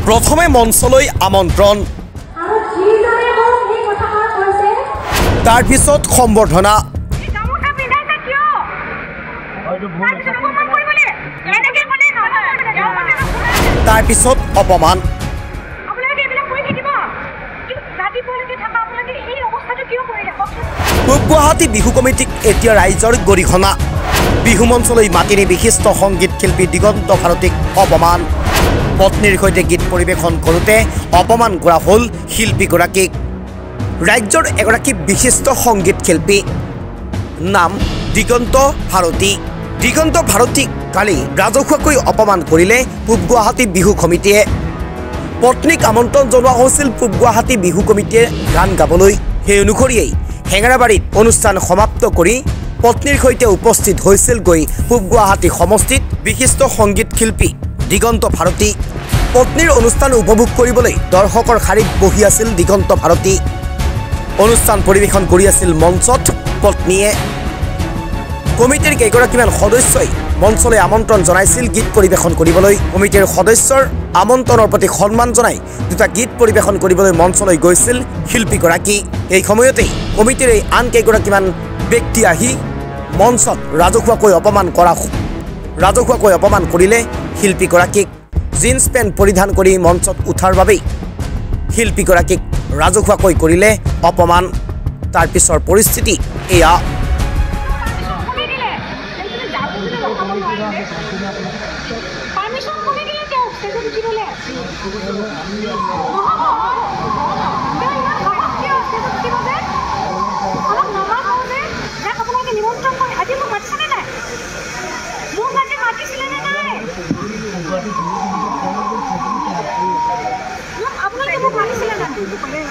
প্ৰথমে মঞ্চলৈ আমন্ত্ৰণ, তাৰ পিছত সম্বৰ্ধনা, তাৰ পিছত অপমান। পূব গুৱাহাটী বিহু কমিটিক এতিয়া ৰাইজৰ গৰিহণা। বিহু মঞ্চলৈ মাতিনি বিশিষ্ট সংগীত শিল্পী দিগন্ত ভাৰতীক অপমান। পত্নীৰ সৈতে গীত পৰিৱেশন কৰোঁতে অপমান কৰা হ'ল শিল্পীগৰাকীক। ৰাজ্যৰ এগৰাকী বিশিষ্ট সংগীত শিল্পী, নাম দিগন্ত ভাৰতী। দিগন্ত ভাৰতীক কালি ৰাজহুৱাকৈ অপমান কৰিলে পূব গুৱাহাটী বিহু কমিটিয়ে। পত্নীক আমন্ত্ৰণ জনোৱা হৈছিল পূব গুৱাহাটী বিহু কমিটিয়ে গান গাবলৈ। সেই অনুসৰিয়েই হেঙেৰাবাৰীত অনুষ্ঠান সমাপ্ত কৰি পত্নীৰ সৈতে উপস্থিত হৈছিলগৈ পূব গুৱাহাটী সমষ্টিত বিশিষ্ট সংগীত শিল্পী দিগন্ত ভাৰতী। পত্নীৰ অনুষ্ঠান উপভোগ কৰিবলৈ দৰ্শকৰ শাৰীত বহি আছিল দিগন্ত ভাৰতী। অনুষ্ঠান পৰিৱেশন কৰি আছিল মঞ্চত পত্নীয়ে। কমিটিৰ কেইগৰাকীমান সদস্যই মঞ্চলৈ আমন্ত্ৰণ জনাইছিল গীত পৰিৱেশন কৰিবলৈ। কমিটিৰ সদস্যৰ আমন্ত্ৰণৰ প্ৰতি সন্মান জনাই দুটা গীত পৰিৱেশন কৰিবলৈ মঞ্চলৈ গৈছিল শিল্পীগৰাকী। এই সময়তেই কমিটিৰ আন কেইগৰাকীমান ব্যক্তি আহি মঞ্চত ৰাজহুৱাকৈ অপমান কৰিলে শিল্পীগৰাকীক। জিন্স পেণ্ট পৰিধান কৰি মঞ্চত উঠাৰ বাবেই শিল্পীগৰাকীক ৰাজহুৱাকৈ কৰিলে অপমান। তাৰ পিছৰ পৰিস্থিতি এয়া।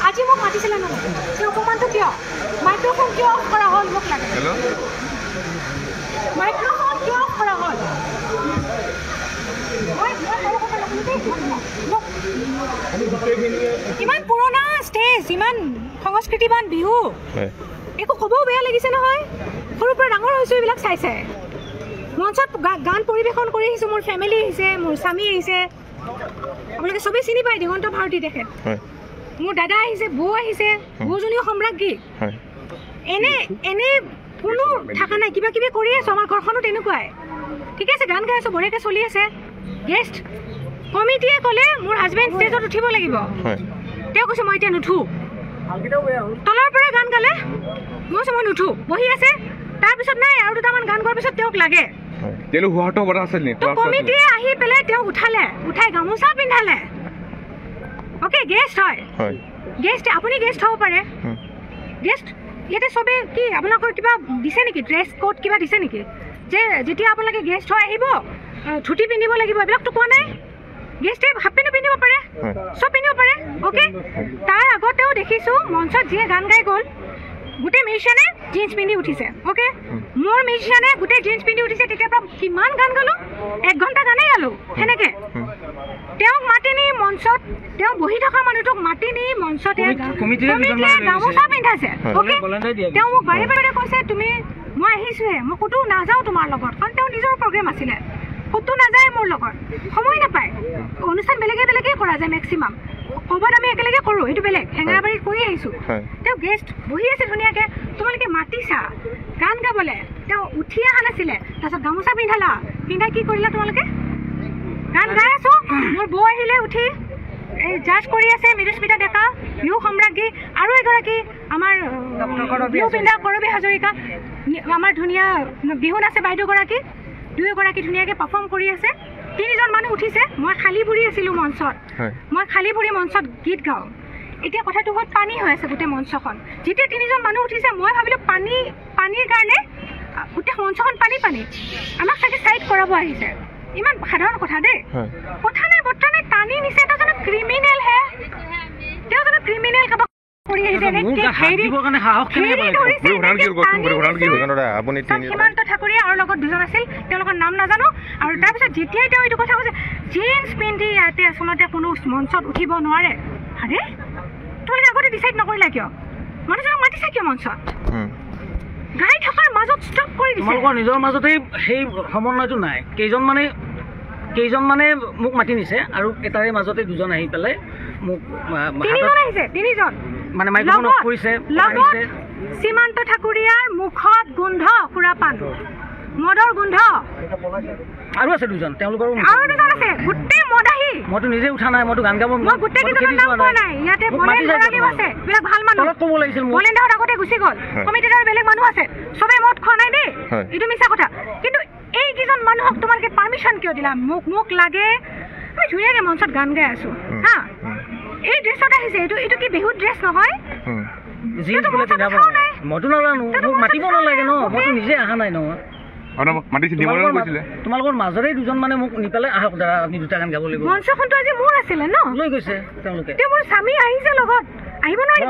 আজি মোক মাতিছিলে ন, সেই অপমানটো কিয়? মাইক্ৰফোন কিয় অফ কৰা হ'ল? মোক লাগে মাইক্ৰফোন কিয় অফ কৰা হ'ল? ইমান পুৰণা ষ্টেজ, ইমান সংস্কৃতিবান বিহু, একো ক'বও বেয়া লাগিছে নহয়। সৰুৰ পৰা ডাঙৰ হৈছোঁ, এইবিলাক চাইছে। মঞ্চত গান পৰিৱেশন কৰি আহিছোঁ, মোৰ ফেমিলি আহিছে, মোৰ স্বামী আহিছে। আপোনালোকে চবেই চিনি পায় দিগন্ত ভাৰতী তেখেত। মোৰ দাদা আহিছে, বৌ আহিছে, বৌজনীও সম্ৰাজ্ঞী। এনে কোনো থকা নাই, কিবা কিবি কৰি আছোঁ। আমাৰ ঘৰখনো তেনেকুৱাই, ঠিক আছে, গান গাই আছোঁ, বঢ়িয়াকৈ চলি আছে। গেষ্ট কমিটিয়ে ক'লে মোৰ হাজবেণ্ড ষ্টেজত উঠিব লাগিব। তেওঁ কৈছে মই এতিয়া নুঠো। তলৰ পৰা গান গালে, মই কৈছোঁ মই নুঠো, বহি আছে। তাৰপিছত নাই, আৰু দুটামান গান গোৱাৰ পিছত তেওঁক লাগে। কমিটিয়ে আহি পেলাই তেওঁক উঠালে, উঠাই গামোচা পিন্ধালে। অ'কে, গেষ্ট হয়, গেষ্ট, আপুনি গেষ্ট হ'ব পাৰে। গেষ্ট ইয়াতে চবে কি আপোনালোকৰ কিবা দিছে নেকি? ড্ৰেছ কোড কিবা দিছে নেকি? যে যেতিয়া আপোনালোকে গেষ্ট হৈ আহিব ধুতি পিন্ধিব লাগিব, এইবিলাকতো কোৱা নাই। গেষ্টে হাফ পেণ্টো পিন্ধিব পাৰে, চব পিন্ধিব পাৰে। অ'কে, তাৰ আগতেও দেখিছোঁ মঞ্চত যিয়ে গান গাই গ'ল গোটেই মিউজিচিয়ানে জিন্স পিন্ধি উঠিছে। অ'কে, মোৰ মিউজিচিয়ানে গোটেই জিন্স পিন্ধি উঠিছে। তেতিয়াৰ পৰা কিমান গান গালোঁ, 1 ঘণ্টা গানেই গালোঁ। সেনেকৈ তেওঁক মাতি নি মঞ্চত, তেওঁ বহি থকা মানুহটোক মাতি নি মঞ্চতে গামোচা পিন্ধাইছে। অ'কে, তেওঁ মোক বাৰে বাৰে কৈছে মই আহিছোঁহে, মই ক'তো নাযাওঁ তোমাৰ লগত, কাৰণ তেওঁ নিজৰ প্ৰগ্ৰেম আছিলে। ক'তো নাযায় মোৰ লগত, সময় নাপায়। অনুষ্ঠান বেলেগে বেলেগেই কৰা যায় মেক্সিমাম। ক'ৰবাত আমি একেলগে কৰোঁ, এইটো বেলেগ। হেঙেৰাবাৰীত কৰি আহিছোঁ। তেওঁ গেষ্ট বহি আছে ধুনীয়াকৈ, তোমালোকে মাতিছা গান গাবলৈ, তেওঁ উঠি অহা নাছিলে। তাৰপিছত গামোচা পিন্ধালা, পিন্ধাই কি কৰিলা তোমালোকে? গান গাই আছোঁ, মোৰ বৌ আহিলে উঠি, এই জাজ কৰি আছে মৃদুস্মিতা ডেকা, বিহু সম্ৰাজ্ঞী, আৰু এগৰাকী আমাৰ বিহু পিন্ধা কৰবী হাজৰিকা, আমাৰ ধুনীয়া বিহু নাচে বাইদেউগৰাকী, দুয়োগৰাকী ধুনীয়াকৈ পাৰফৰ্ম কৰি আছে। 3জন মানুহ উঠিছে, মই খালী ভৰি আছিলোঁ মঞ্চত। মই খালী ভৰি মঞ্চত গীত গাওঁ। এতিয়া কথাটো হ'ল পানী হৈ আছে গোটেই মঞ্চখন। যেতিয়া 3জন মানুহ উঠিছে, মই ভাবিলোঁ পানীৰ কাৰণে গোটেই মঞ্চখন পানী। আমাক চাগে ছাইড কৰাব আহিছে। ইমান সাধাৰণ কথা দেই, কথা নাই বৰ্তা নাই, টানি নিছে। এটা জানো ক্ৰিমিনেল হে, তেওঁ জানো ক্ৰিমিনেল কাবাক কৰি আহিছে। সীমান্ত ঠাকুৰীয়া আৰু লগত 2জন আছিল, তেওঁলোকৰ নাম নাজানো। আৰু তাৰপিছত যেতিয়াই তেওঁ এইটো কথা কৈছে, জিন্স পিন্ধি ইয়াতে আচলতে কোনো মঞ্চত উঠিব নোৱাৰে। আৰে তোমালোকে আগতে ডিচাইড নকৰিলা কিয়? মানুহজনক মাতিছে কিয় মঞ্চত? গাই থকাৰ মাজত ষ্টপ কৰি দিছে। তোমালোকৰ নিজৰ মাজতেই সেই সমন্বয়টো নাই। কেইজন মানে কেইজন মানে মোক মাতি নিছে আৰু এটাৰে মাজতে দুজন আহি পেলাই মোক তিনিজন মানে মাইক্ৰফোন অফ কৰিছে সীমান্ত ঠাকুৰীয়াৰ মুখত গোন্ধ সুৰাপান মদৰ গোন্ধ আৰু আছে দুজন তেওঁলোকৰ আৰু দুজন আছে গোটেই মদাহী মইতো নিজে উঠা নাই মইতো গান গাব মই গোটেই কেইজনৰ নাম কোৱা নাই ইয়াতে বলেণ্ডাৰও আছে বিৰাট ভাল মানুহ তলত ক'ব লাগিছিল মোক বলেণ্ডাৰত আগতে গুচি গ'ল কমিটিৰ বেলেগ মানুহ আছে চবে মদ খোৱা নাই দেই এইটো মিছা কথা কিন্তু এই কেইজন মানুহক তোমালোকে পাৰ্মিশ্যন কিয় দিলা মোক লাগে আমি ধুনীয়াকৈ মঞ্চত গান গাই আছো হা এই ড্ৰেছত আহিছে এইটো কি বিহুত ড্ৰেছ নহয় মইতো নাজানো মোক মাতিব নালাগে ন মইতো নিজে অহা নাই ন তোমালোকৰ মাজৰে দুজন মানে মোক নি পেলাই আহক দাদা আপুনি দুটা গান গাব লাগিব মঞ্চখনটো আজি মোৰ আছিলে ন লৈ গৈছে তেওঁলোকে মোৰ স্বামী আহিছে লগত আহিব নোৱাৰি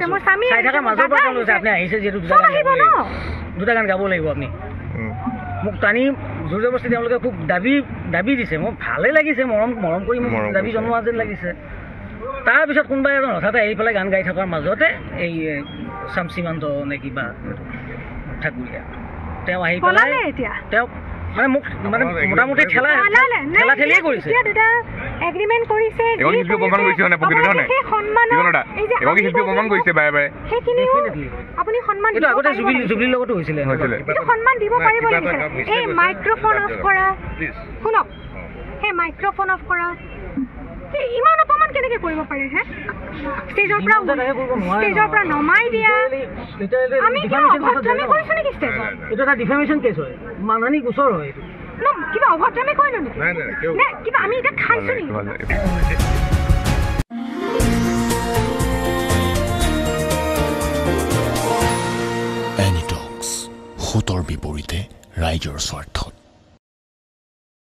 মোৰ স্বামী চাই থকা মাজৰ পৰা তেওঁলোকে আপুনি আহিছে যিহেতু দুটা গান গাব লাগিব আপুনি মোক টানি জোৰ জবৰদস্তি তেওঁলোকে খুব দাবী দিছে মোক ভালেই লাগিছে মৰম কৰি মোক দাবী জনোৱা যেন লাগিছে তাৰপিছত কোনোবা এজন হঠাতে আহি পেলাই গান গাই থকাৰ মাজতে এই সীমান্ত নে কিবা ঠাকুৰীয়া তেওঁ আহি পেলাই তেওঁ মানে মোক মানে মোটামুটি ঠেলা ঠেলিয়ে কৰিছে আগতে জুবিলিৰ লগতো হৈছিলে সন্মান দিব পাৰিব লাগিছিলে এই মাইক্ৰফোন অফ কৰা শুনক সেই মাইক্ৰফোন অফ কৰা ইমান অপমান কেনেকৈ কৰিব পাৰে হে ষ্টেজৰ পৰা নমাই দিয়া আমি অভদ্ৰামি কৰিছোঁ নেকি ষ্টেজত এইটো এটা ডিফেমেশ্যন কেছ হয় মানহানি গোচৰ হয় কিবা অভদ্ৰামি কৰিলোঁ নেকি কিবা আমি এতিয়া খাইছোঁ নেকি এনিটক্স সুতৰ বিপৰীতে ৰাইজৰ স্বাৰ্থত